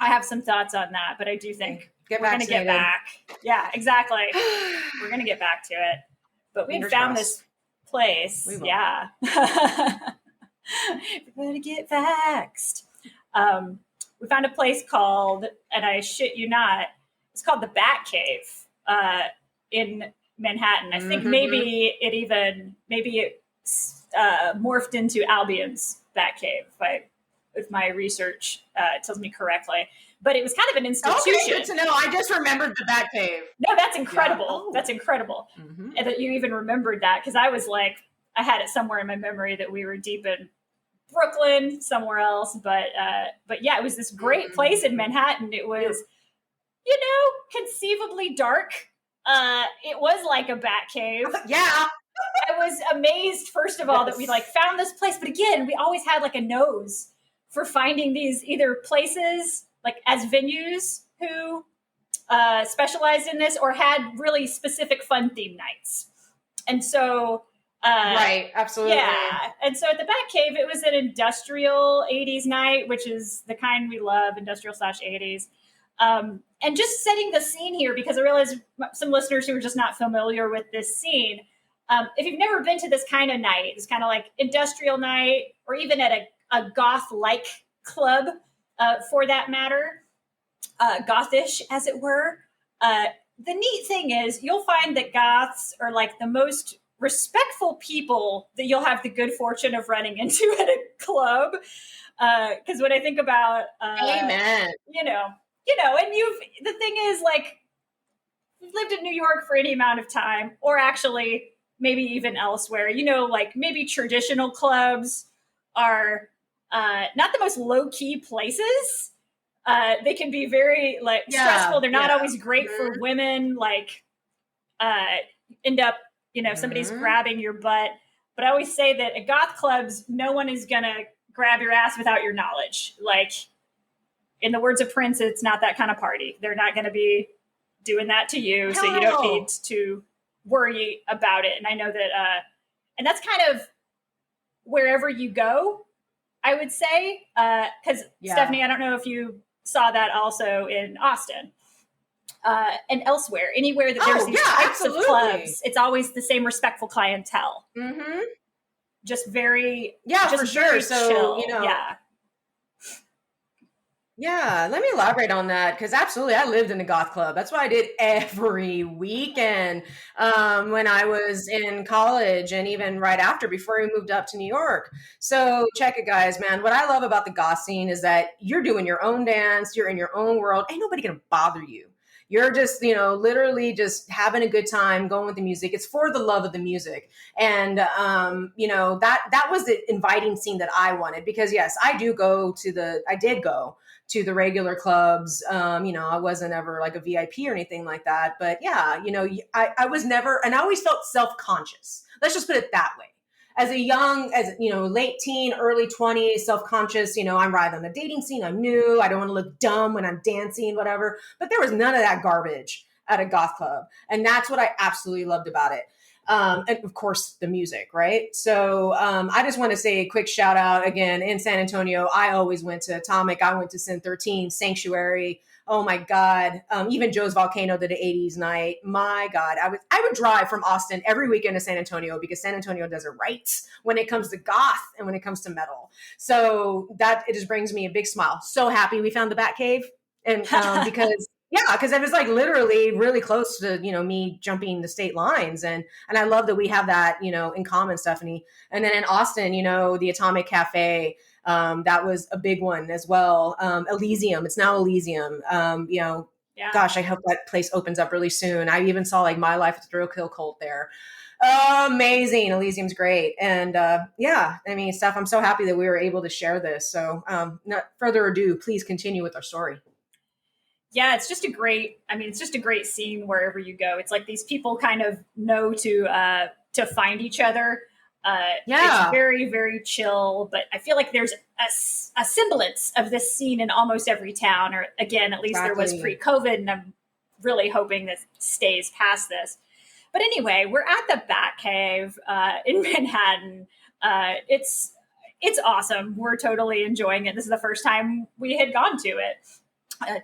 I have some thoughts on that, but I do think we're going to get back. Yeah, exactly. We're going to get back to it. But we found this place. Yeah. We're going to get vaxxed. We found a place called, and I shit you not, it's called the Bat Cave in Manhattan. I think maybe it morphed into Albion's Bat Cave, if my research tells me correctly. But it was kind of an institution. Okay, good to know. I just remembered the Bat Cave. No, that's incredible. That's incredible. And that you even remembered that, because I was like, I had it somewhere in my memory that we were deep in Brooklyn, somewhere else. But yeah, it was this great place in Manhattan. It was, you know, conceivably dark. It was like a bat cave. Yeah. I was amazed, first of all, that we like found this place. But again, we always had like a nose for finding these either places like as venues who specialized in this, or had really specific fun theme nights. And so, right, absolutely. Yeah. And so at the Bat Cave, it was an industrial 80s night, which is the kind we love, industrial /80s. And just setting the scene here, because I realize some listeners who are just not familiar with this scene, if you've never been to this kind of night, it's kind of like industrial night, or even at a goth-like club, for that matter, gothish, as it were. The neat thing is you'll find that goths are like the most respectful people that you'll have the good fortune of running into at a club. Because when I think about, amen, you know, and the thing is, like, you've lived in New York for any amount of time, or actually maybe even elsewhere, you know, like maybe traditional clubs are not the most low-key places. They can be very like stressful. They're not always great for women. Like, end up, you know, somebody's grabbing your butt. But I always say that at goth clubs, no one is gonna grab your ass without your knowledge. Like, in the words of Prince, it's not that kind of party. They're not going to be doing that to you, so you don't need to worry about it. And I know that, and that's kind of wherever you go, I would say, because Stephanie, I don't know if you saw that also in Austin and elsewhere, anywhere that there's these types of clubs, it's always the same respectful clientele. Just very, for sure. So, chill. you know, Yeah, let me elaborate on that because absolutely, I lived in a goth club. That's what I did every weekend when I was in college and even right after, before we moved up to New York. So check it, guys, man. What I love about the goth scene is that you're doing your own dance, you're in your own world. Ain't nobody gonna bother you. You're just, literally just having a good time, going with the music. It's for the love of the music, and that was the inviting scene that I wanted because yes, I did go to the regular clubs. I wasn't ever like a VIP or anything like that. But yeah, I was never, and I always felt self-conscious. Let's just put it that way. Late teen, early 20s, self-conscious, I'm right on the dating scene. I'm new. I don't want to look dumb when I'm dancing, whatever. But there was none of that garbage at a goth club. And that's what I absolutely loved about it. And of course the music, right? So I just want to say a quick shout out again in San Antonio. I always went to Atomic. I went to Sin 13, Sanctuary. Oh my God. Even Joe's Volcano did an 80s night. My God. I would drive from Austin every weekend to San Antonio because San Antonio does it right when it comes to goth and when it comes to metal. So that it just brings me a big smile. So happy we found the Bat Cave. And because it was like literally really close to, me jumping the state lines. And I love that we have that, in common, Stephanie. And then in Austin, the Atomic Cafe, that was a big one as well. Elysium, it's now Elysium. Yeah. Gosh, I hope that place opens up really soon. I even saw like My Life with the Thrill Kill Cult there. Amazing. Elysium's great. And Steph, I'm so happy that we were able to share this. So not further ado, please continue with our story. Yeah, it's just a great scene wherever you go. It's like these people kind of know to find each other. It's very, very chill, but I feel like there's a semblance of this scene in almost every town, or again, at least There was pre-COVID, and I'm really hoping that stays past this. But anyway, we're at the Bat Cave in Manhattan. It's awesome. We're totally enjoying it. This is the first time we had gone to it.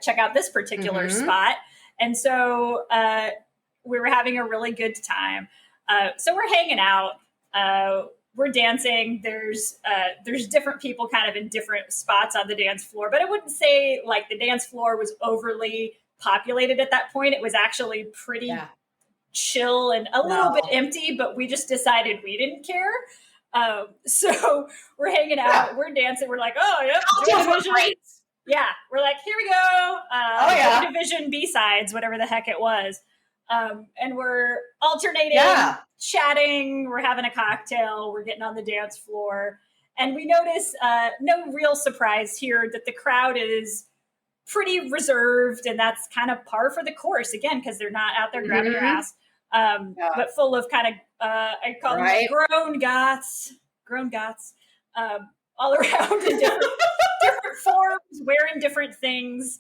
Check out this particular spot. And so we were having a really good time. So we're hanging out. We're dancing. There's different people kind of in different spots on the dance floor, but I wouldn't say like the dance floor was overly populated at that point. It was actually pretty chill and a little bit empty, but we just decided we didn't care. So we're hanging out, we're dancing. We're like, oh, yep. Yeah, we're like, here we go. Division B-sides, whatever the heck it was. And we're alternating, chatting, we're having a cocktail, we're getting on the dance floor. And we notice, no real surprise here, that the crowd is pretty reserved, and that's kind of par for the course, again, because they're not out there grabbing your ass, but full of kind of, I call them grown goths, all around in different forms, wearing different things,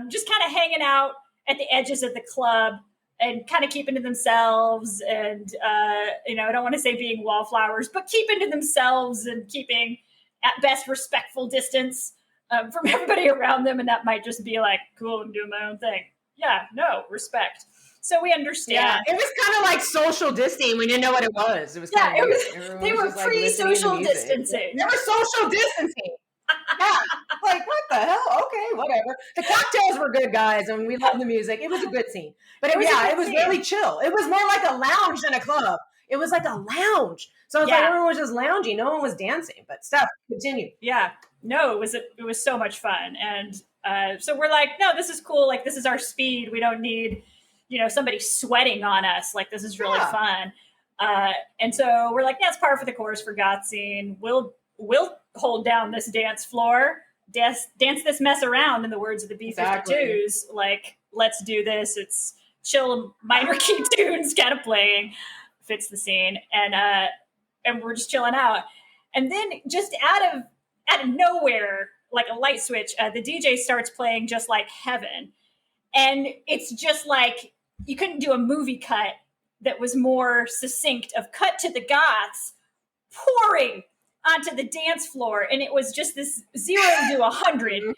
just kind of hanging out at the edges of the club and kind of keeping to themselves. And, I don't want to say being wallflowers, but keeping to themselves and keeping at best respectful distance from everybody around them. And that might just be like, cool, I'm doing my own thing. Yeah, no, respect. So we understand. Yeah, it was kind of like social distancing. We didn't know what it was. It was they were pre-social distancing. They were social distancing. Yeah, like what the hell? Okay, whatever. The cocktails were good, guys, and we love the music. It was a good scene, but it was really chill. It was more like a lounge than a club. It was like a lounge, so it's like everyone was just lounging. No one was dancing. But Steph, continue. Yeah, no, it was so much fun, and so we're like, no, this is cool. Like this is our speed. We don't need somebody sweating on us. Like this is really fun. And so we're like, yeah, it's par for the course for goth scene. We'll hold down this dance floor, dance this mess around, in the words of the B-52s. Like, let's do this. It's chill, minor key tunes kind of playing, fits the scene, and we're just chilling out. And then just out of nowhere, like a light switch, the DJ starts playing Just Like Heaven, and it's just like you couldn't do a movie cut that was more succinct of cut to the goths pouring onto the dance floor, and it was just this 0 to 100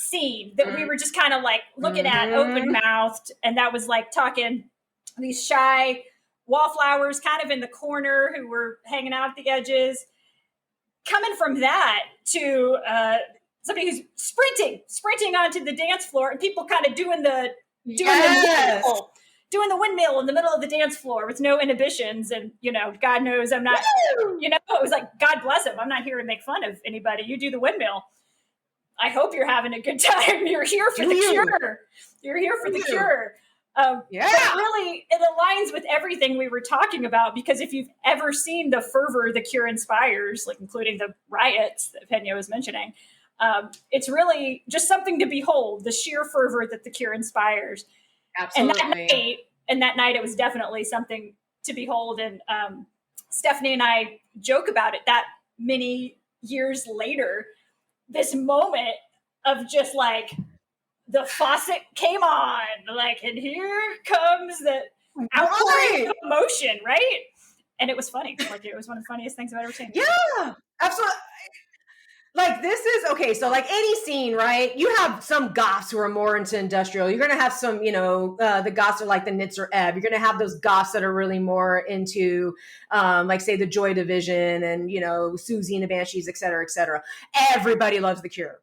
scene that we were just kind of like looking at open mouthed, and that was like talking these shy wallflowers kind of in the corner who were hanging out at the edges. Coming from that to somebody who's sprinting onto the dance floor, and people kind of doing the windmill in the middle of the dance floor with no inhibitions. And, God knows I'm not, it was like, God bless him. I'm not here to make fun of anybody. You do the windmill. I hope you're having a good time. You're here for the cure. You're here for the cure. But really, it aligns with everything we were talking about, because if you've ever seen the fervor the cure inspires, like including the riots that Peña was mentioning, it's really just something to behold, the sheer fervor that the cure inspires. Absolutely. And that night, it was definitely something to behold. And Stephanie and I joke about it that many years later, this moment of just like the faucet came on, like, and here comes the outpouring of emotion, right? And it was funny. Like, it was one of the funniest things I've ever seen. Yeah, absolutely. Like, this is okay. So like any scene, right? You have some goths who are more into industrial. You're going to have some, the goths are like the Nits or Ebb. You're going to have those goths that are really more into, like say the Joy Division and, Susie and the Banshees, et cetera, et cetera. Everybody loves the Cure.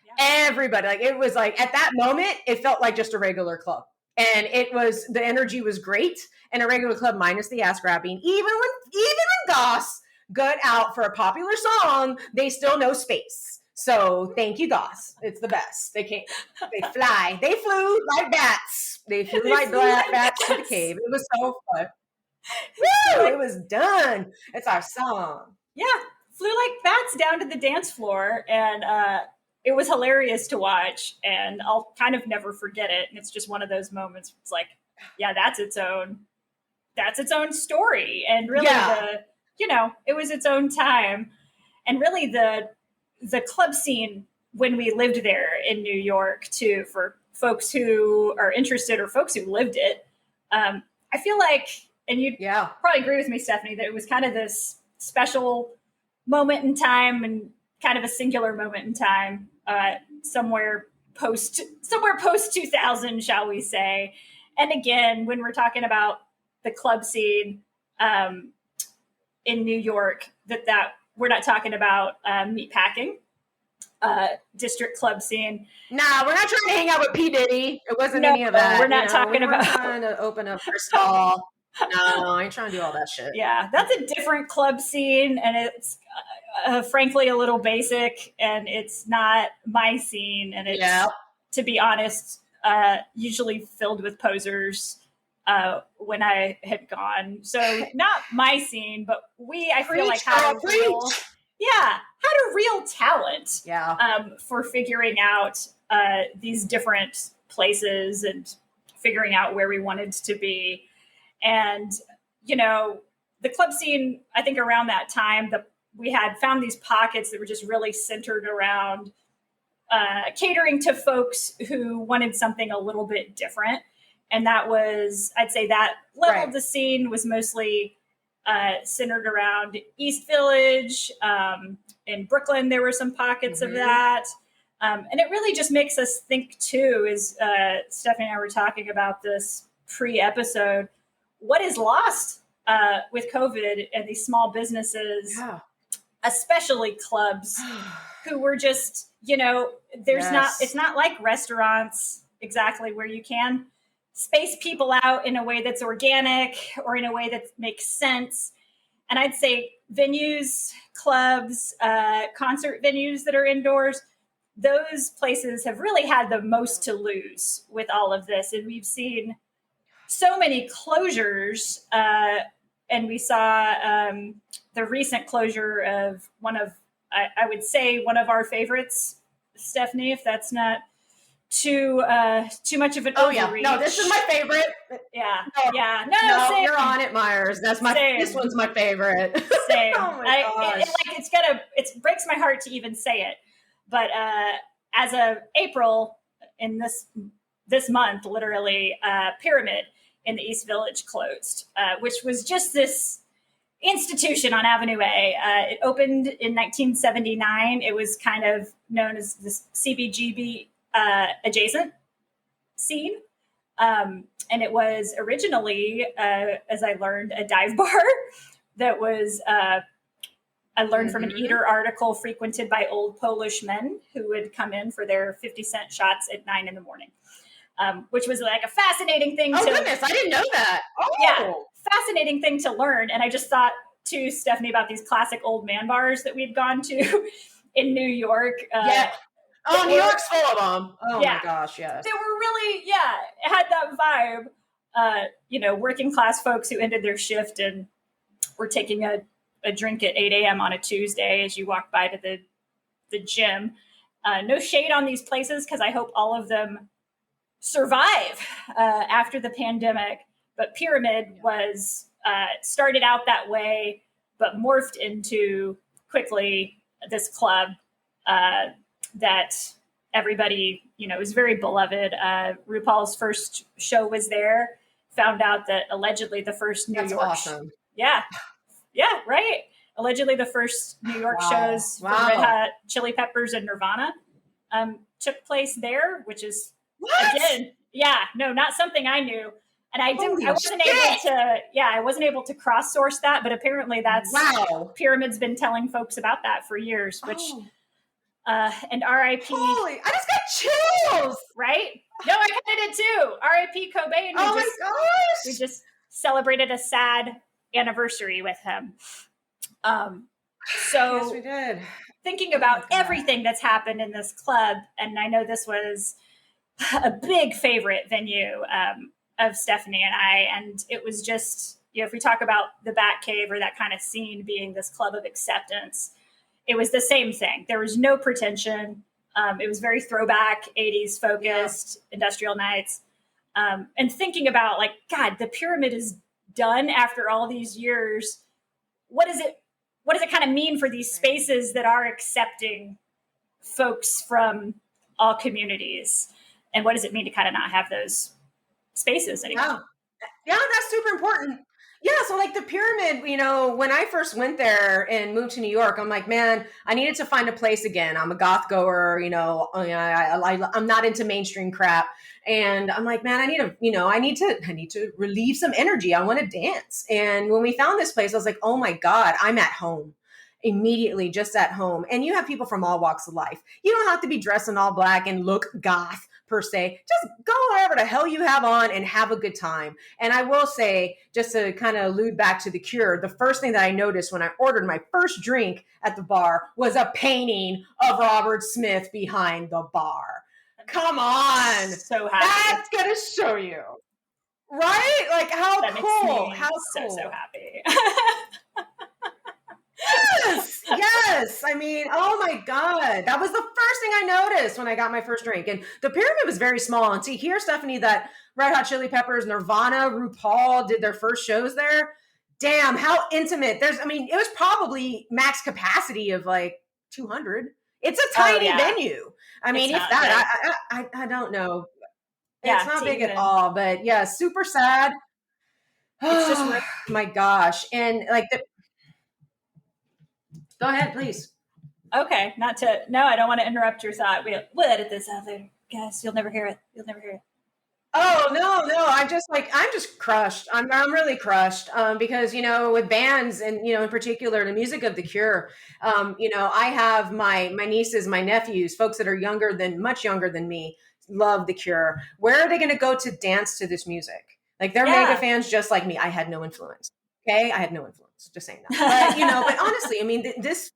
Yeah. Everybody. Like, it was like at that moment, it felt like just a regular club. And the energy was great. And a regular club minus the ass grabbing, even when goths good out for a popular song, they still know space. So thank you, goths. It's the best. They fly. They flew like bats. They flew like bats to the cave. It was so fun. Woo! It was done. It's our song. Yeah. Flew like bats down to the dance floor, and it was hilarious to watch, and I'll kind of never forget it. And it's just one of those moments. It's like, yeah, that's its own story. And really it was its own time. And really the club scene when we lived there in New York too, for folks who are interested or folks who lived it, I feel like, and you'd probably agree with me, Stephanie, that it was kind of this special moment in time and kind of a singular moment in time, somewhere post 2000, shall we say. And again, when we're talking about the club scene, in New York, that we're not talking about meatpacking, district club scene. Nah, we're not trying to hang out with P. Diddy. It wasn't any of that. We're not talking about trying to open up for stall. No, I ain't trying to do all that shit. Yeah, that's a different club scene, and it's frankly a little basic, and it's not my scene, and it's, to be honest, usually filled with posers. When I had gone. So not my scene, but I feel like had a real talent for figuring out these different places and figuring out where we wanted to be. And, the club scene, I think around that time, we had found these pockets that were just really centered around catering to folks who wanted something a little bit different. And that was, I'd say that level of the scene was mostly centered around East Village. In Brooklyn, there were some pockets of that. And it really just makes us think, too, as Stephanie and I were talking about this pre-episode, what is lost with COVID and these small businesses, especially clubs, who were just, it's not like restaurants exactly where you can space people out in a way that's organic or in a way that makes sense. And I'd say venues, clubs, concert venues that are indoors, those places have really had the most to lose with all of this. And we've seen so many closures, and we saw the recent closure of I would say one of our favorites, Stephanie, if that's not too much of an overreach. No, this is my favorite. No, you're on it, Myers. This one's my favorite. Same. Oh my gosh. It breaks my heart to even say it, but as of April in this month, literally, Pyramid in the East Village closed, which was just this institution on Avenue A. It opened in 1979. It was kind of known as this CBGB adjacent scene. And it was originally, as I learned, a dive bar that was I learned from an Eater article frequented by old Polish men who would come in for their 50-cent shots at 9 a.m, which was like a fascinating thing. Oh, goodness, I didn't know that. Oh, yeah, fascinating thing to learn. And I just thought to Stephanie about these classic old man bars that we'd gone to in New York. Yeah. Oh, New York's full of them. Oh my gosh, yes. They were really, had that vibe. Working class folks who ended their shift and were taking a drink at 8 a.m. on a Tuesday as you walk by to the gym. No shade on these places because I hope all of them survive after the pandemic. But Pyramid was started out that way, but morphed into quickly this club that everybody, is very beloved. RuPaul's first show was there. Found out that allegedly the first New York. Awesome. Yeah, right. Allegedly the first New York shows for Red Hot Chili Peppers and Nirvana took place there, which is again, not something I knew. And I wasn't able to cross source that, but apparently that's Pyramid's been telling folks about that for years, which and RIP. Holy, I just got chills. Right? No, I kind of did too. RIP Cobain. Oh my gosh. We just celebrated a sad anniversary with him. So yes, we did. Thinking about everything that's happened in this club, and I know this was a big favorite venue of Stephanie and I, and it was just, if we talk about the Batcave or that kind of scene being this club of acceptance, it was the same thing. There was no pretension. It was very throwback, 80s focused, industrial nights. And thinking about God, the Pyramid is done after all these years. What does it kind of mean for these spaces that are accepting folks from all communities? And what does it mean to kind of not have those spaces anymore? Yeah, that's super important. Yeah, so the Pyramid, when I first went there and moved to New York, I'm like, man, I needed to find a place again. I'm a goth goer, I'm not into mainstream crap. And I'm like, man, I need to relieve some energy. I want to dance. And when we found this place, I was like, oh my God, I'm at home. Immediately, just at home. And you have people from all walks of life. You don't have to be dressed in all black and look goth per se. Just go wherever the hell you have on and have a good time. And I will say, just to kind of allude back to The Cure, the first thing that I noticed when I ordered my first drink at the bar was a painting of Robert Smith behind the bar. Come on. So happy. That's going to show you. Right? How that cool. Makes me how cool. So happy. Yes. I mean, oh my God. That was the first thing I noticed when I got my first drink. And the Pyramid was very small. And see here, Stephanie, that Red Hot Chili Peppers, Nirvana, RuPaul did their first shows there. Damn, how intimate. It was probably max capacity of 200. It's a tiny venue. I mean, if that, I don't know. Yeah, it's not big at all, but super sad. It's just, my gosh. And go ahead, please. Okay, no, I don't want to interrupt your thought. We'll edit this out later. Guys, you'll never hear it. Oh, no. I'm just crushed. I'm really crushed because, with bands and, in particular, the music of The Cure, I have my nieces, my nephews, folks that are much younger than me, love The Cure. Where are they going to go to dance to this music? They're mega fans just like me. I had no influence. Okay. I had no influence. Just saying that. But, but honestly, I mean, this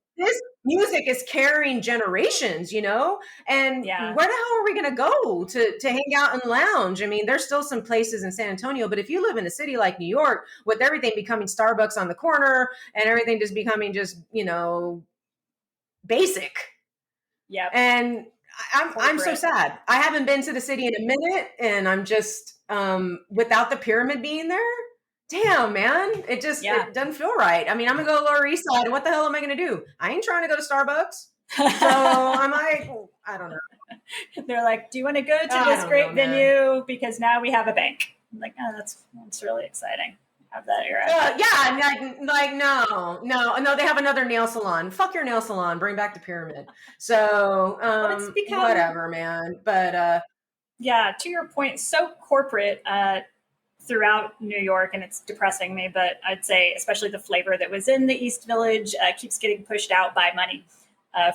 music is carrying generations, and where the hell are we going to go to hang out and lounge? I mean, there's still some places in San Antonio, but if you live in a city like New York, with everything becoming Starbucks on the corner and everything just becoming basic. Yeah. And I'm so sad. I haven't been to the city in a minute, and I'm just without the Pyramid being there. Damn, man. It just it doesn't feel right. I mean, I'm going to go Lower East Side. What the hell am I going to do? I ain't trying to go to Starbucks. So I'm like, I don't know. They're like, do you want to go to this great venue? Because now we have a bank. I'm like, oh, that's really exciting. Have that era. No. They have another nail salon. Fuck your nail salon. Bring back the Pyramid. So whatever, man. But to your point, so corporate. throughout New York, and it's depressing me, but I'd say especially the flavor that was in the East Village keeps getting pushed out by money,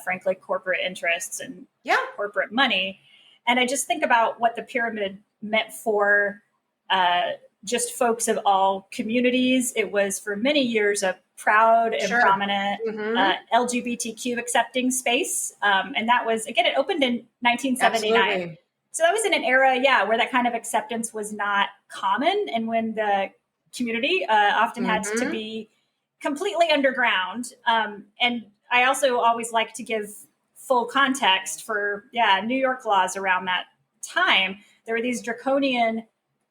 frankly, corporate interests and corporate money. And I just think about what the pyramid meant for just folks of all communities. It was for many years a proud and prominent LGBTQ accepting space. And that was, again, it opened in 1979. Absolutely. So that was in an era, where that kind of acceptance was not common, and when the community often had to be completely underground. And I also always like to give full context for, New York laws around that time. There were these draconian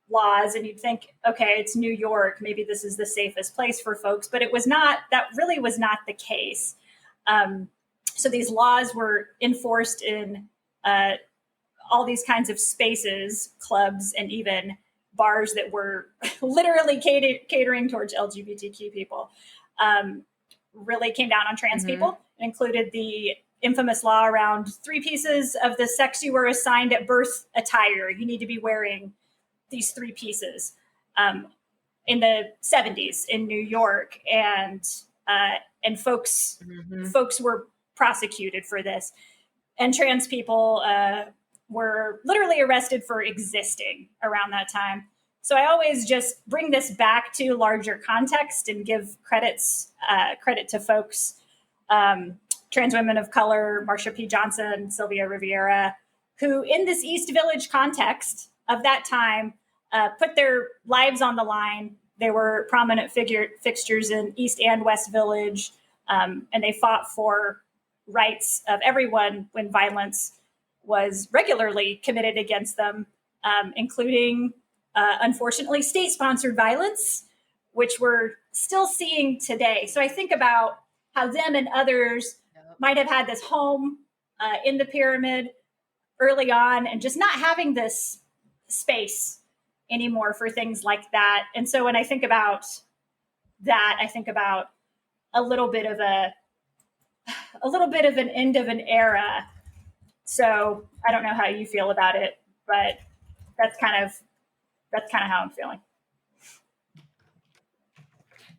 laws, and you'd think, okay, it's New York, maybe this is the safest place for folks, but it was not. That really was not the case. So these laws were enforced in all these kinds of spaces, clubs, and even bars that were literally catering towards LGBTQ people. Really came down on trans people. It included the infamous law around 3 pieces of the sex you were assigned at birth attire. You need to be wearing these 3 pieces in the 70s in New York. And folks were prosecuted for this. And trans people were literally arrested for existing around that time. So I always just bring this back to larger context and give credit to folks, trans women of color, Marsha P. Johnson, Sylvia Riviera, who in this East Village context of that time put their lives on the line. They were prominent fixtures in East and West Village, and they fought for rights of everyone when violence was regularly committed against them, including, unfortunately, state-sponsored violence, which we're still seeing today. So I think about how them and others might have had this home in the pyramid early on, and just not having this space anymore for things like that. And so when I think about that, I think about a little bit of an end of an era. So I don't know how you feel about it, but that's kind of how I'm feeling.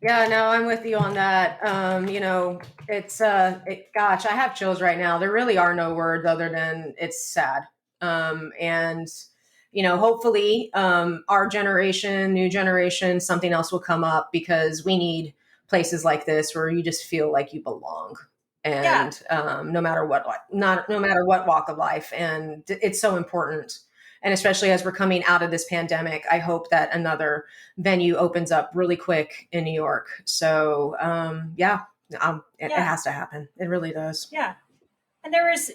Yeah, no, I'm with you on that. It's gosh, I have chills right now. There really are no words other than it's sad. And hopefully, our generation, new generation, something else will come up, because we need places like this where you just feel like you belong. And no matter what walk of life, and it's so important. And especially as we're coming out of this pandemic, I hope that another venue opens up really quick in New York. So it has to happen. It really does. Yeah, and there was,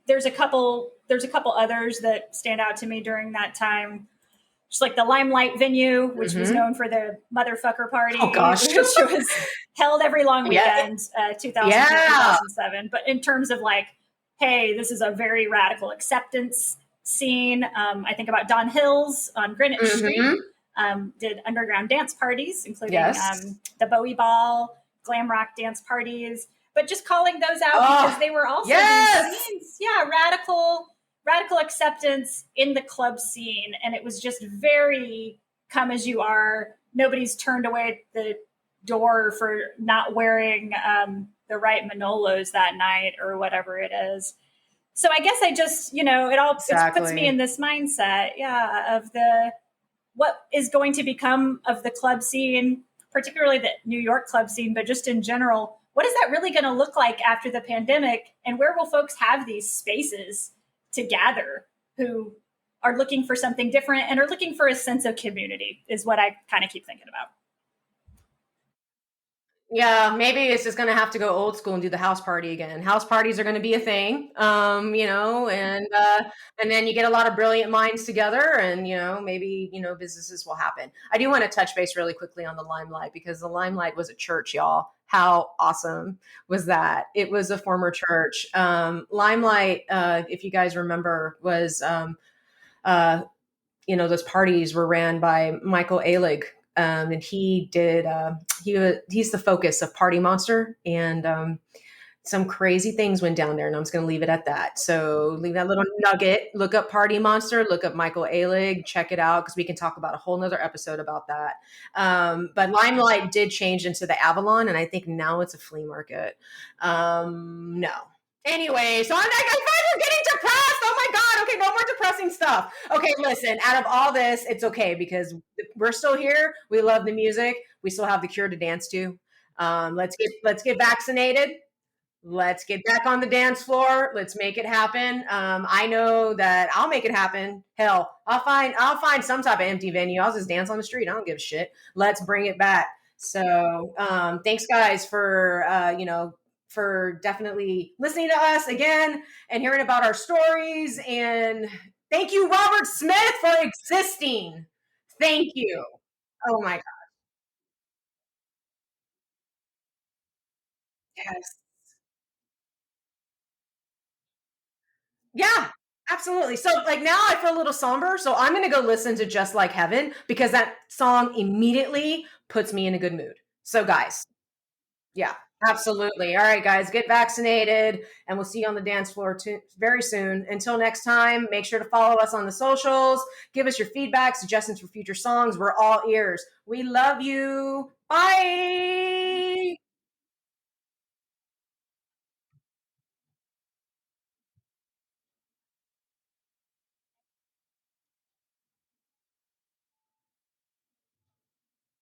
there's a couple others that stand out to me during that time. Just like the Limelight venue, which was known for the motherfucker party, which was held every long weekend, 2007. But in terms of like, hey, this is a very radical acceptance scene. I think about Don Hills on Greenwich Street, did underground dance parties, including the Bowie Ball, glam rock dance parties. But just calling those out because they were also these scenes, radical acceptance in the club scene. And it was just very come as you are. Nobody's turned away the door for not wearing the right Manolos that night or whatever it is. So I guess I just, it puts me in this mindset, of what is going to become of the club scene, particularly the New York club scene, but just in general. What is that really going to look like after the pandemic? And where will folks have these spaces to gather who are looking for something different and are looking for a sense of community, is what I kind of keep thinking about. Yeah, maybe it's just going to have to go old school and do the house party again. House parties are going to be a thing, and then you get a lot of brilliant minds together, and, maybe, businesses will happen. I do want to touch base really quickly on the Limelight, because the Limelight was a church, y'all. How awesome was that? It was a former church. Limelight, if you guys remember, was, those parties were ran by Michael Alig. And he did, he's the focus of Party Monster. And some crazy things went down there, and I'm just going to leave it at that. So leave that little nugget. Look up Party Monster. Look up Michael Alig. Check it out because we can talk about a whole nother episode about that. But Limelight did change into the Avalon, and I think now it's a flea market. No. Anyway, so I'm like, I find we're getting depressed. Oh my God. Okay, no more depressing stuff. Okay, listen, out of all this, it's okay because we're still here. We love the music. We still have the cure to dance to. Let's get vaccinated. Let's get back on the dance floor. Let's make it happen. I know that I'll make it happen. Hell, I'll find some type of empty venue. I'll just dance on the street. I don't give a shit. Let's bring it back. So thanks guys for definitely listening to us again and hearing about our stories. And thank you, Robert Smith, for existing. Thank you. Oh my God. Yes. Yeah, absolutely. So like now I feel a little somber. So I'm gonna go listen to Just Like Heaven because that song immediately puts me in a good mood. So guys, yeah, absolutely. All right, guys, get vaccinated and we'll see you on the dance floor very soon. Until next time, make sure to follow us on the socials. Give us your feedback, suggestions for future songs. We're all ears. We love you. Bye.